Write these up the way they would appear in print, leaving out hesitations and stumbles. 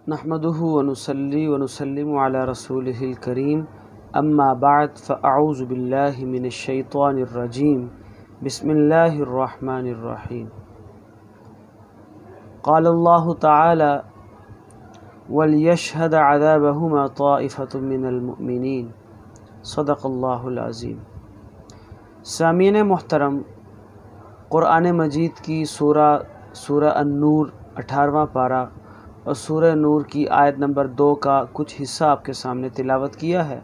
نحمدہ ونصلی ونسلم علی رسولہ الکریم اما بعد فاعوذ باللہ من الشیطان الرجیم بسم اللہ الرحمن الرحیم قال اللہ تعالی وَلْيَشْهَدَ عَذَابَهُمَا طَائِفَةٌ مِّنَ الْمُؤْمِنِينَ صدق اللہ العظیم۔ سامعین محترم، قرآن مجید کی سورہ النور 18واں پارہ اور سورہ نور کی آیت نمبر 2 کا کچھ حصہ آپ کے سامنے تلاوت کیا ہے۔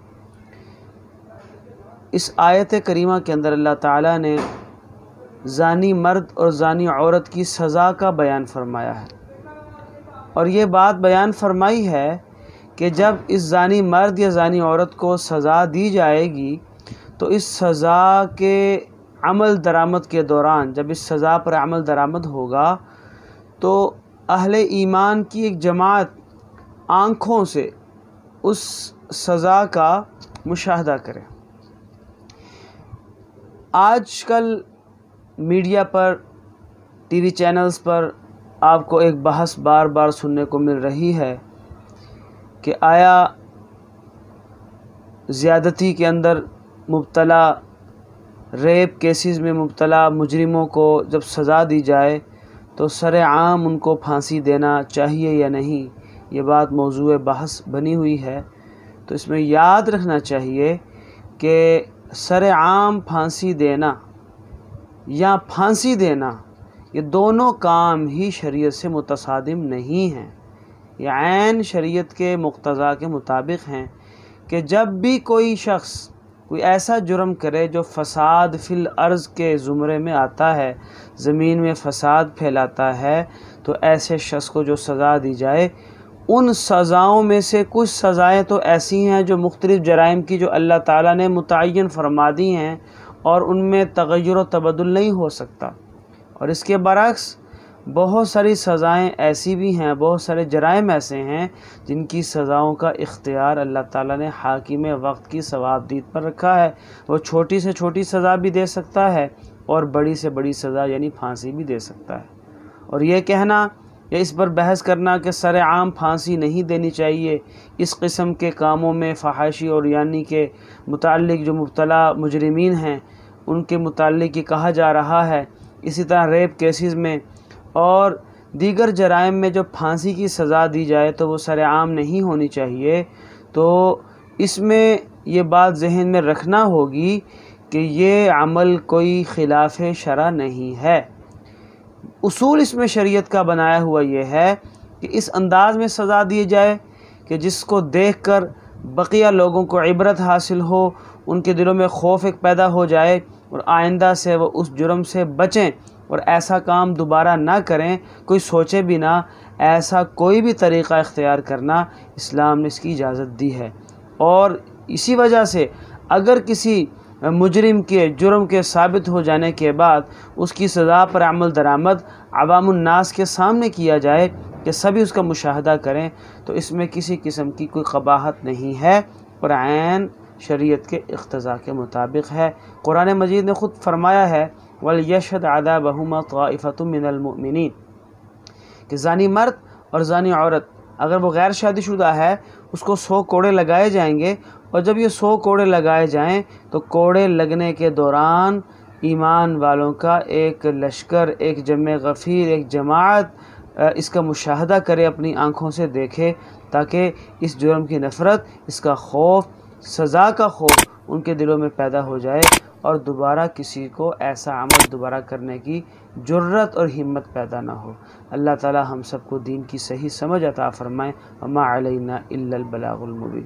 اس آیت کریمہ کے اندر اللہ تعالیٰ نے زانی مرد اور زانی عورت کی سزا کا بیان فرمایا ہے، اور یہ بات بیان فرمائی ہے کہ جب اس زانی مرد یا زانی عورت کو سزا دی جائے گی تو اس سزا کے عمل درآمد کے دوران، جب اس سزا پر عمل درآمد ہوگا تو اہل ایمان کی ایک جماعت آنکھوں سے اس سزا کا مشاہدہ کرے۔ آج کل میڈیا پر، ٹی وی چینلز پر آپ کو ایک بحث بار بار سننے کو مل رہی ہے کہ آیا زیادتی کے اندر مبتلا، ریپ کیسز میں مبتلا مجرموں کو جب سزا دی جائے تو سر عام ان کو پھانسی دینا چاہیے یا نہیں، یہ بات موضوع بحث بنی ہوئی ہے۔ تو اس میں یاد رکھنا چاہیے کہ سر عام پھانسی دینا یا پھانسی دینا، یہ دونوں کام ہی شریعت سے متصادم نہیں ہیں، یہ عین شریعت کے مقتضا کے مطابق ہیں کہ جب بھی کوئی شخص کوئی ایسا جرم کرے جو فساد فی الارض کے زمرے میں آتا ہے، زمین میں فساد پھیلاتا ہے، تو ایسے شخص کو جو سزا دی جائے، ان سزاؤں میں سے کچھ سزائیں تو ایسی ہیں جو مختلف جرائم کی جو اللہ تعالیٰ نے متعین فرما دی ہیں اور ان میں تغیر و تبدل نہیں ہو سکتا، اور اس کے برعکس بہت ساری سزائیں ایسی بھی ہیں، بہت سارے جرائم ایسے ہیں جن کی سزاؤں کا اختیار اللہ تعالیٰ نے حاکم وقت کی ثوابدید پر رکھا ہے۔ وہ چھوٹی سے چھوٹی سزا بھی دے سکتا ہے اور بڑی سے بڑی سزا یعنی پھانسی بھی دے سکتا ہے۔ اور یہ کہنا یا اس پر بحث کرنا کہ سر عام پھانسی نہیں دینی چاہیے، اس قسم کے کاموں میں فحاشی اور یعنی کے متعلق جو مبتلا مجرمین ہیں ان کے متعلق یہ کہا جا رہا ہے، اسی طرح ریپ کیسز میں اور دیگر جرائم میں جو پھانسی کی سزا دی جائے تو وہ سر عام نہیں ہونی چاہیے، تو اس میں یہ بات ذہن میں رکھنا ہوگی کہ یہ عمل کوئی خلاف شرع نہیں ہے۔ اصول اس میں شریعت کا بنایا ہوا یہ ہے کہ اس انداز میں سزا دی جائے کہ جس کو دیکھ کر بقیہ لوگوں کو عبرت حاصل ہو، ان کے دلوں میں خوف ایک پیدا ہو جائے اور آئندہ سے وہ اس جرم سے بچیں اور ایسا کام دوبارہ نہ کریں، کوئی سوچے بھی نہ، ایسا کوئی بھی طریقہ اختیار کرنا اسلام نے اس کی اجازت دی ہے۔ اور اسی وجہ سے اگر کسی مجرم کے جرم کے ثابت ہو جانے کے بعد اس کی سزا پر عمل درآمد عوام الناس کے سامنے کیا جائے کہ سبھی اس کا مشاہدہ کریں، تو اس میں کسی قسم کی کوئی قباحت نہیں ہے اور عین شریعت کے اقتضاء کے مطابق ہے۔ قرآن مجید نے خود فرمایا ہے وَلْيَشْهَدْ عَذَابَهُمَا طَائِفَةٌ مِّنَ الْمُؤْمِنِينَ کہ زانی مرد اور زانی عورت اگر وہ غیر شادی شدہ ہے اس کو 100 کوڑے لگائے جائیں گے، اور جب یہ 100 کوڑے لگائے جائیں تو کوڑے لگنے کے دوران ایمان والوں کا ایک لشکر، ایک جمع غفیر، ایک جماعت اس کا مشاہدہ کرے، اپنی آنکھوں سے دیکھے، تاکہ اس جرم کی نفرت، اس کا خوف، سزا کا خوف ان کے دلوں میں پیدا ہو جائے اور دوبارہ کسی کو ایسا عمل دوبارہ کرنے کی جرت اور ہمت پیدا نہ ہو۔ اللہ تعالی ہم سب کو دین کی صحیح سمجھ عطا فرمائے۔ وما علینا الا البلاغ المبین۔